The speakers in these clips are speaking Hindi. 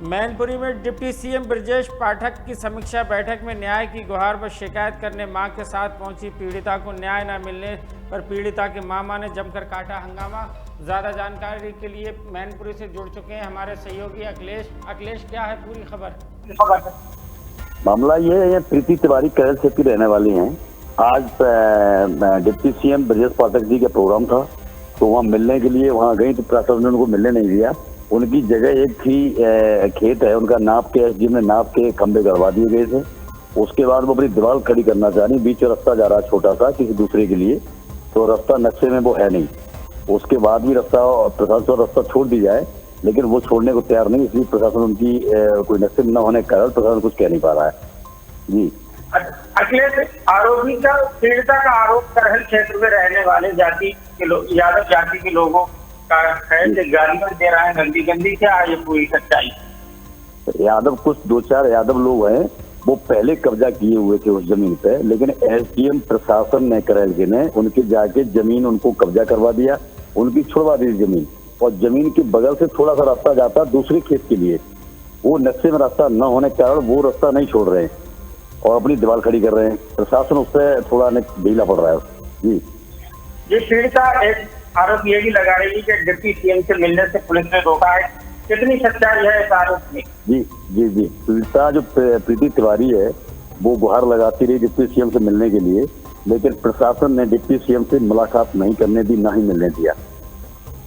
मैनपुरी में डिप्टी सीएम ब्रजेश पाठक की समीक्षा बैठक में न्याय की गुहार पर शिकायत करने मां के साथ पहुंची पीड़िता को न्याय न मिलने पर पीड़िता के मामा ने जमकर काटा हंगामा। ज़्यादा जानकारी के लिए मैनपुरी से जुड़ चुके हैं हमारे सहयोगी अखिलेश, क्या है पूरी खबर? मामला ये है, प्रीति तिवारी करैल से की रहने वाली हैं। आज डिप्टी सीएम ब्रजेश पाठक जी का प्रोग्राम था, तो वहाँ मिलने के लिए वहाँ गई, तो प्रशासन ने उनको मिलने नहीं दिया। उनकी जगह एक थी खेत है, उनका नाप के एसडीएम ने नाप के खंबे गड़वा दिए गए थे। उसके बाद वो अपनी दीवार खड़ी करना चाह रही, बीच में रास्ता जा रहा है छोटा सा किसी दूसरे के लिए, तो रास्ता नक्शे में वो है नहीं। उसके बाद भी प्रशासन रास्ता छोड़ दी जाए, लेकिन वो छोड़ने को तैयार नहीं, इसलिए प्रशासन उनकी कोई नक्शे न होने के कारण प्रशासन कुछ कह नहीं पा रहा है। जी अखिलेश, आरोपी का पीड़िता का आरोप करहल क्षेत्र में रहने वाले जाति के लोग, यादव जाति के लोगों का है कि गालियां दे रहा है गंदी। क्या है ये पूरी सच्चाई? यादव कुछ 2-4 यादव लोग हैं, वो पहले कब्जा किए हुए थे उस जमीन पे, लेकिन एसडीएम प्रशासन ने करैल के ने उनके जाके जमीन उनको कब्जा करवा दिया, उनकी छुड़वा दी जमीन। और जमीन के बगल से थोड़ा सा रास्ता जाता दूसरे खेत के लिए, वो नक्शे में रास्ता न होने के कारण वो रास्ता नहीं छोड़ रहे हैं और अपनी दीवार खड़ी कर रहे हैं। प्रशासन उससे थोड़ा ढीला पड़ रहा है। जी ये पीड़िता एक आरोप ये भी लगा रही है कि डिप्टी सीएम से मिलने से पुलिस ने रोका है, कितनी सच्चाई है इस आरोप में? जी पीड़िता जो प्रीति तिवारी है, वो गुहार लगाती रही डिप्टी सीएम से मिलने के लिए, लेकिन प्रशासन ने डिप्टी सीएम से मुलाकात नहीं करने दी, ना ही मिलने दिया।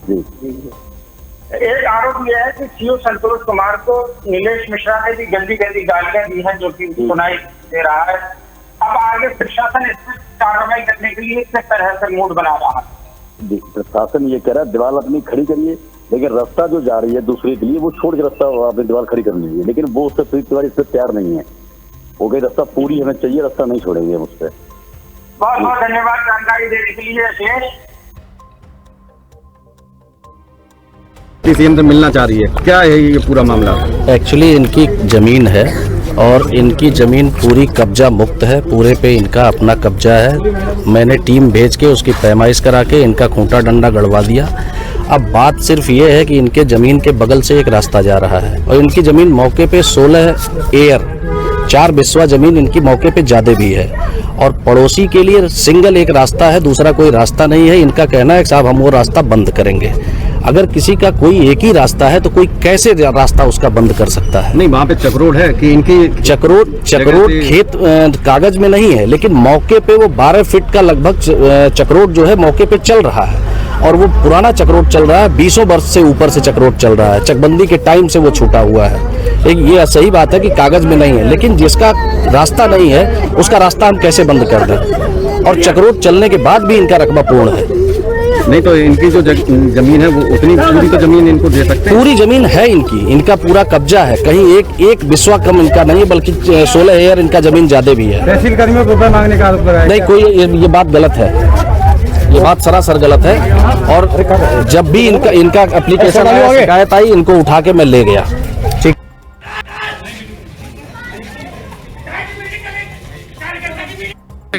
जी एक आरोप यह है कि सीओ संतोष कुमार को नीलेश मिश्रा ने भी गंदी गालियां दी हैं, जो कि सुनाई दे रहा है। अब आगे प्रशासन इस पर कार्रवाई करने के लिए किस तरह से मूड बना रहा है? प्रशासन ये कह रहा है दीवार अपनी खड़ी करिए, लेकिन रास्ता जो जा रही है दूसरे के लिए वो छोड़ के रास्ता अपनी दीवार खड़ी कर लीजिए, लेकिन वो उससे प्रीति तिवारी इस पर तैयार नहीं है। वो कहीं रास्ता पूरी हमें चाहिए, रास्ता नहीं छोड़ेंगे हम उस पर। बहुत बहुत धन्यवाद जानकारी देने के लिए अखिलेश। सीएम से मिलना चाह रही है, क्या है ये पूरा मामला? एक्चुअली इनकी जमीन है और इनकी जमीन पूरी कब्जा मुक्त है, पूरे पे इनका अपना कब्जा है। मैंने टीम भेज के उसकी पैमाइश करा के इनका खूंटा डंडा गड़वा दिया। अब बात सिर्फ ये है कि इनके जमीन के बगल से एक रास्ता जा रहा है और इनकी जमीन मौके पे 16 एयर 4 बिस्वा जमीन इनकी मौके पे ज्यादा भी है और पड़ोसी के लिए सिंगल एक रास्ता है, दूसरा कोई रास्ता नहीं है। इनका कहना है कि साहब हम वो रास्ता बंद करेंगे। अगर किसी का कोई एक ही रास्ता है तो कोई कैसे रास्ता उसका बंद कर सकता है? नहीं, वहाँ पे चक्रोड है कि इनकी चक्रोड खेत कागज में नहीं है, लेकिन मौके पे वो 12 फीट का लगभग चक्रोड जो है मौके पे चल रहा है और वो पुराना चक्रोड चल रहा है, 20 वर्ष से ऊपर से चक्रोड चल रहा है, चकबंदी के टाइम से वो छूटा हुआ है। ये सही बात है कि कागज में नहीं है, लेकिन जिसका रास्ता नहीं है उसका रास्ता हम कैसे बंद कर दें? और चक्रोड चलने के बाद भी इनका रकबा पूर्ण है। नहीं तो इनकी जो जमीन है वो उतनी पूरी तो जमीन इनको दे सकते हैं? पूरी जमीन है इनकी, इनका पूरा कब्जा है, कहीं एक बिस्वा कम इनका नहीं है, बल्कि 16 एयर इनका जमीन ज्यादा भी है। तहसील कर्मियों को रुपए मांगने का आरोप लगाया? नहीं, कोई ये बात गलत है, ये बात सरासर गलत है। और जब भी इनका एप्लीकेशन आया, शिकायत आई, इनको उठा के मैं ले गया। ठीक,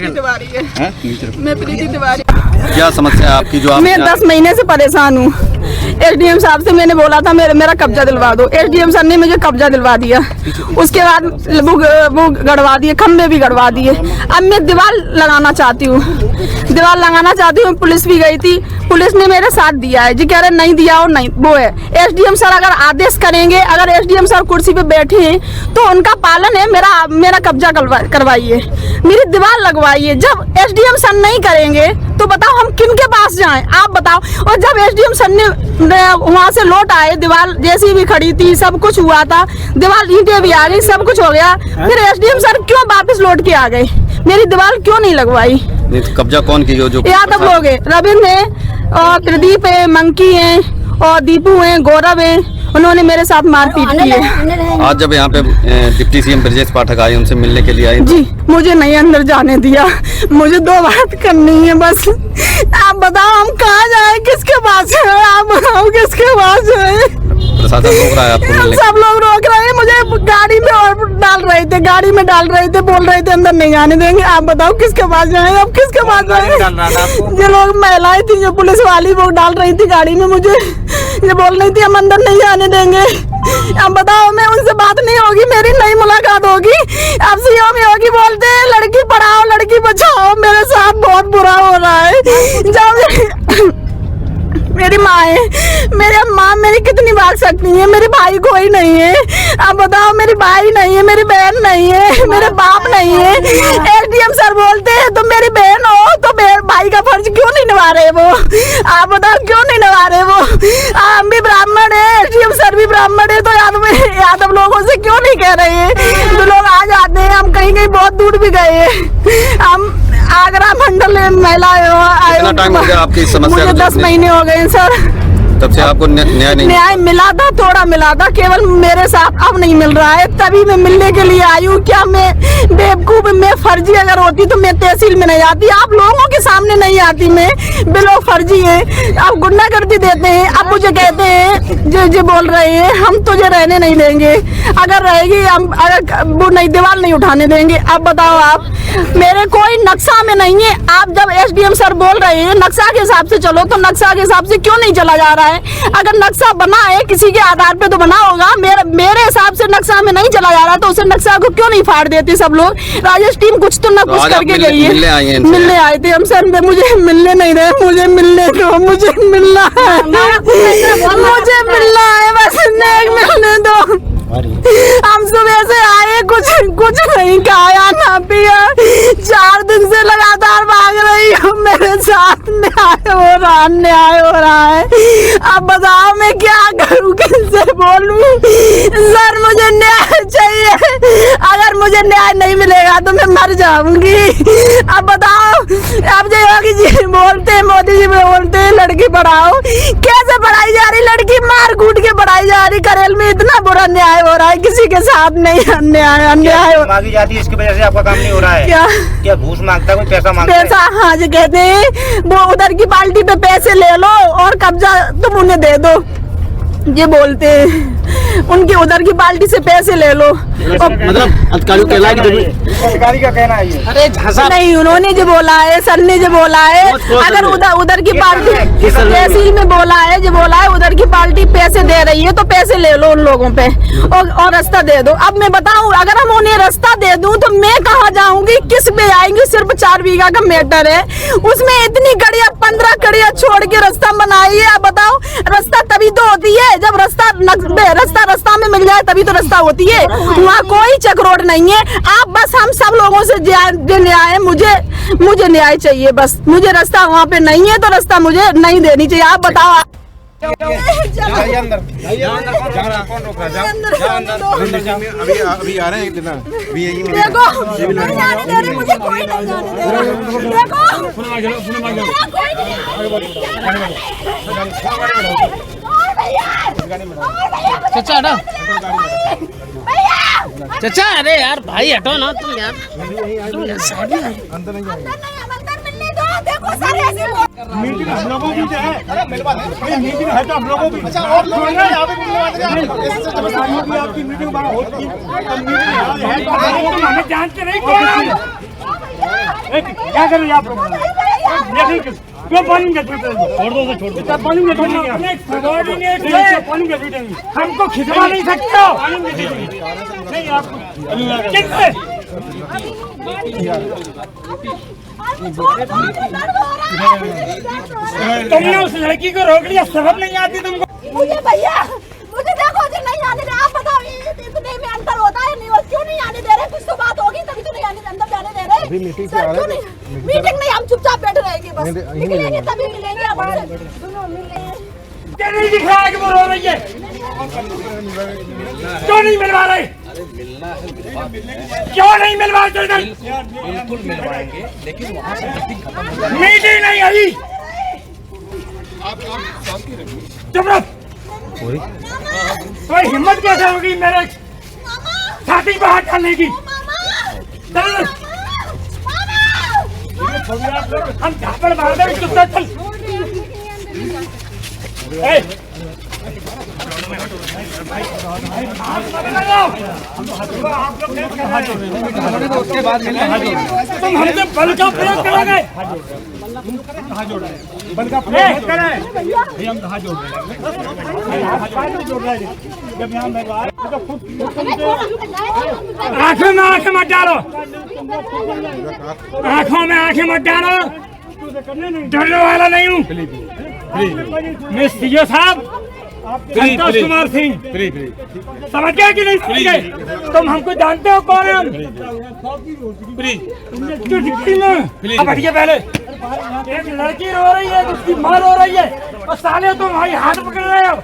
तिवारी है। मैं प्रीति तिवारी। क्या समस्या है आपकी? जो मैं 10 महीने से परेशान हूँ। एसडीएम साहब से मैंने बोला था मेरा कब्जा दिलवा दो, एसडीएम सर ने मुझे कब्जा दिलवा दिया। उसके बाद वो गड़वा दिए, खंबे भी गड़वा दिए। अब मैं दीवार लगाना चाहती हूँ, पुलिस भी गई थी, पुलिस ने मेरे साथ दिया है जी, कह रहे नहीं दिया और नहीं वो है। एसडीएम सर अगर आदेश करेंगे, अगर एसडीएम सर कुर्सी पे बैठे हैं तो उनका पालन है, मेरा कब्जा करवाइए, मेरी दीवार लगवाइए। जब एसडीएम सर नहीं करेंगे तो बताओ हम किन के पास जाएं? आप बताओ। और जब एसडीएम सर ने वहाँ से लौट आए, दीवार जैसी भी खड़ी थी, सब कुछ हुआ था, दीवार ईंटें भी आ गई, सब कुछ हो गया, फिर एसडीएम सर क्यों वापस लौट के आ गए? मेरी दीवार क्यों नहीं लगवाई? कब्जा कौन की? जो यादव लोग है, रविंद्र है और प्रदीप है, मंकी है और दीपू है, गौरव है, उन्होंने मेरे साथ मारपीट की है। आज जब यहाँ पे डिप्टी सीएम ब्रजेश पाठक आए, उनसे मिलने के लिए आए जी, मुझे नहीं अंदर जाने दिया। मुझे 2 बात करनी है बस। आप बताओ हम कहाँ जाए, किसके पास जाए? आप बताओ किसके पास जाए? प्रशासन रोक रहा है आपको मिलने? सब लोग रोक रहे हैं, मुझे गाड़ी में और डाल रहे थे, बोल रहे थे अंदर नहीं जाने देंगे। आप बताओ किसके पास जाए? अब किसके पास जाए? जो लोग महिलाएं थी, जो पुलिस वाली, वो डाल रही थी गाड़ी में, मुझे ये बोल रही थी हम अंदर नहीं जाने देंगे। अब बताओ मैं होगी, मेरी नई मुलाकात होगी। अब सीओ में होगी, बोलते हैं लड़की पढ़ाओ लड़की बचाओ। मेरे साथ बहुत बुरा हो रहा है। जब मेरी माँ है, मेरी माँ मेरी कितनी भाग सकती है, मेरे भाई कोई नहीं है। अब बताओ, मेरी भाई नहीं है, मेरी बहन नहीं है, मेरे बाप नहीं है। एसडीएम सर बोलते हैं तुम मेरी बहन हो तो भाई का फर्ज क्यों नहीं निभा रहे वो? आप बताओ क्यों नहीं निभा रहे वो? हम भी ब्राह्मण है, एसडीएम सर भी ब्राह्मण है, तो यादव लोगों से क्यों नहीं कह रहे हैं? जो लोग आ जाते हैं, हम कहीं कहीं बहुत दूर भी गए हैं। हम आगरा मंडल महिला कितना टाइम हो गया आपकी समस्या? मुझे 10 महीने हो गए सर। तब से आपको न्याय मिला था, थोड़ा मिला था, केवल मेरे साथ अब नहीं मिल रहा है। तभी मैं मिलने के लिए आई हूँ। क्या मैं बेवकूफ? मैं फर्जी अगर होती तो मैं तहसील में नहीं आती, आप लोगों के सामने नहीं आती। मैं बिलो फर्जी है, आप गुंडागर्दी देते हैं। अब मुझे कहते हैं जो बोल रहे हैं हम तुझे रहने नहीं देंगे, अगर रहेगी हम वो नहीं दीवार नहीं उठाने देंगे। अब बताओ आप, मेरे कोई नक्शा में नहीं है। आप जब एसडीएम सर बोल रहे हैं नक्शा के हिसाब से चलो, तो नक्शा के हिसाब से क्यों नहीं चला जा रहा है? अगर नक्शा बना है किसी के आधार पे तो बना होगा, मेरे हिसाब से नक्शा में नहीं चला जा रहा, तो उसे नक्शा को क्यों नहीं फाड़ देते सब लोग? राजेश टीम कुछ तो न कुछ करके गई है। मिलने आए थे हम सर, मुझे मिलने नहीं रहे। मुझे मिलने दो, मुझे मिलना है, मुझे मिलना है, बस मिलने दो। हम सुबह से आए, कुछ नहीं खाया ना पिया, 4 दिन से लगातार भाग रही हूँ। मेरे साथ न्याय हो रहा है। अब बताओ मैं क्या करूँ, किससे बोलूँ? सर मुझे न्याय चाहिए, अगर मुझे न्याय नहीं मिलेगा तो मैं मर जाऊंगी। अब बताओ, अब जो योगी जी बोलते हैं, मोदी जी बोलते हैं लड़की पढ़ाओ, कैसे पढ़ाई जा रही लड़की? मार कूट के पढ़ाई जा रही। करेल में इतना बुरा न्याय हो रहा है, किसी के साथ नहीं अन्याय मांगी जाती है, इसकी वजह से आपका काम नहीं हो रहा है। क्या घूस मांगता है, कोई पैसा मांगता है? पैसा, हाँ जी कहते हैं वो उधर की पार्टी पे पैसे ले लो और कब्जा तुम उन्हें दे दो, ये बोलते हैं। उनकी उधर की पार्टी से पैसे ले लो। मतलब अधिकारी का कहना है ये। अरे नहीं, उन्होंने जो बोला है, सर ने जो बोला है, अगर उधर की पार्टी तहसील में बोला है, जो बोला है उधर की पार्टी पैसे दे रही है तो पैसे ले लो उन लोगों पे और रास्ता दे दो। अब मैं बताऊं, अगर हम उन्हें रास्ता दे दूं तो मैं कहाँ जाऊंगी, किस पे आएंगी? सिर्फ 4 बीघा का मैटर है, उसमें इतनी कड़िया 15 कड़िया छोड़ के रास्ता बनाई है। अब बताओ, रास्ता तभी तो होती है जब रास्ता में मिल जाए, तभी तो रास्ता होती है। वहाँ कोई चक रोड नहीं है। आप बस हम सब लोगों से न्याय, मुझे न्याय चाहिए, बस मुझे रास्ता वहाँ पे नहीं है तो रास्ता मुझे नहीं देनी चाहिए। आप बताओ। अभी आ रहे हैं, देखो नहीं जाने दे रहे, मुझे कोई नहीं जाने दे रहा। देखो चाचा हटो, चाचा अरे यार भाई हटो ना तुम यार, अंदर नहीं देखो सर ऐसे मीटिंग हम लोगों की जो है, मीटिंग है तो हम लोगों की। अच्छा और लोग यहाँ पे बोलने आपकी मीटिंग वहाँ होती है, हमें जानते नहीं क्या करें आप लोग? क्यों पानी छोड़ दो, छोड़ दो पानी हमको खिंचवा नहीं सकते हो नहीं आपको तुमने उस लड़की को रोक लिया, सबक नहीं आती तुमको? मुझे भैया, मुझे देखो जी नहीं आने दे। आप बताओ इतने में अंतर होता है नहीं, क्यों नहीं आने दे रहे? कुछ तो बात होगी तभी तो नहीं अंदर जाने दे रहे। अभी मीटिंग से आ रहे हैं। मीटिंग नहीं, हम चुपचाप बैठ रहेंगे, बस निकलेंगे तभी मिलेंगे। आप क्या नहीं दिख रहा है कि वो रो रही है? क्यों नहीं मिलवा रहे? क्यों नहीं मिलवा रहे? बिल्कुल मिलवाएंगे, लेकिन वहाँ से मीटिंग नहीं आई। चुप रहो। कोई हिम्मत कैसे होगी मेरे छाती पर हाथ डालने की? हम झापड़ मार दे, चुपचाप चल। उसके बाद तुम हमसे बल का प्रयोग करोगे, बल का प्रयोग करें भैया, हम कहाँ जोड़ रहे हैं, जब यहाँ आंखों में आंखें मत डालो, आंखों में आंखें मत डालो, डरने वाला नहीं हूँ मैं। सीओ साहब संतोष कुमार सिंह, समझ गए कि नहीं समझ गए? तुम हमको जानते हो कौन है हम? अब हटिए पहले। एक लड़की रो रही है, उसकी माँ रो रही है और साले तुम हमारी हाथ पकड़ रहे हो।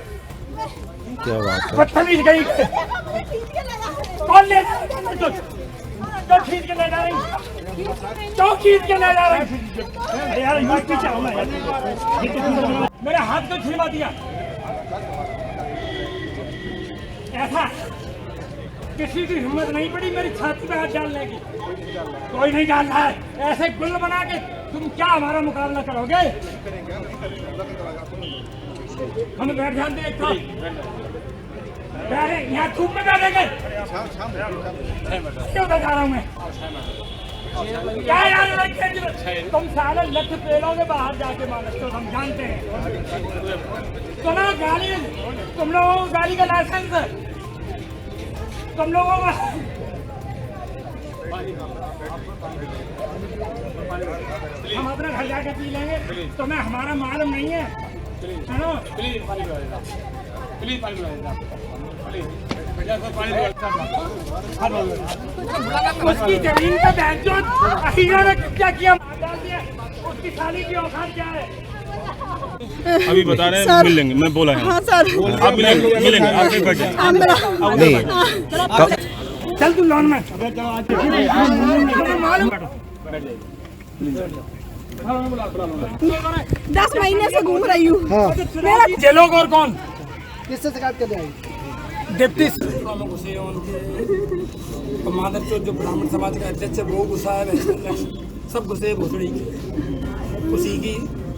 क्या बात है? बदतमीज गई। कौन ले तो खींच के ले जा रही, तो खींच के ले जा रही यार, मेरे हाथ को छिपा दिया। ऐसा किसी की हिम्मत नहीं पड़ी मेरी छाती पे हाथ डालने की, कोई नहीं डाल रहा है। ऐसे गुल बना के तुम क्या हमारा मुकाबला करोगे? हम बैठ जाते हैं, यहाँ धूप में बैठेंगे। क्यों बता रहा हूँ मैं? क्या यार तुम सारे लक्ष्य पेलोगे बाहर जाके मालिक, तो हम जानते हैं। तुम्हें गाड़ी, तुम लोगों को गाड़ी का लाइसेंस है, तुम लोगों का हम अपने घर जाके पी लेंगे, तुम्हें हमारा मालूम नहीं है। सुनो उसकी जमीन पे बैठो, अहीरा ने कब्जा किया, डाल दिया। उसकी साली की औकात क्या है? अभी बता रहे हैं, मिल लेंगे, मैं बोला है। हाँ सर, आप मिलेंगे, आप नहीं बैठे। चल तू लॉन में 10 महीने से घूम रही हूँ। ये लोग और कौन? किससे शिकायत करने आई? डिप्टी माधव चौथ जो ब्राह्मण समाज का अध्यक्ष है वो गुस्सा है, सब गुस्से भोसड़ी की, उसी की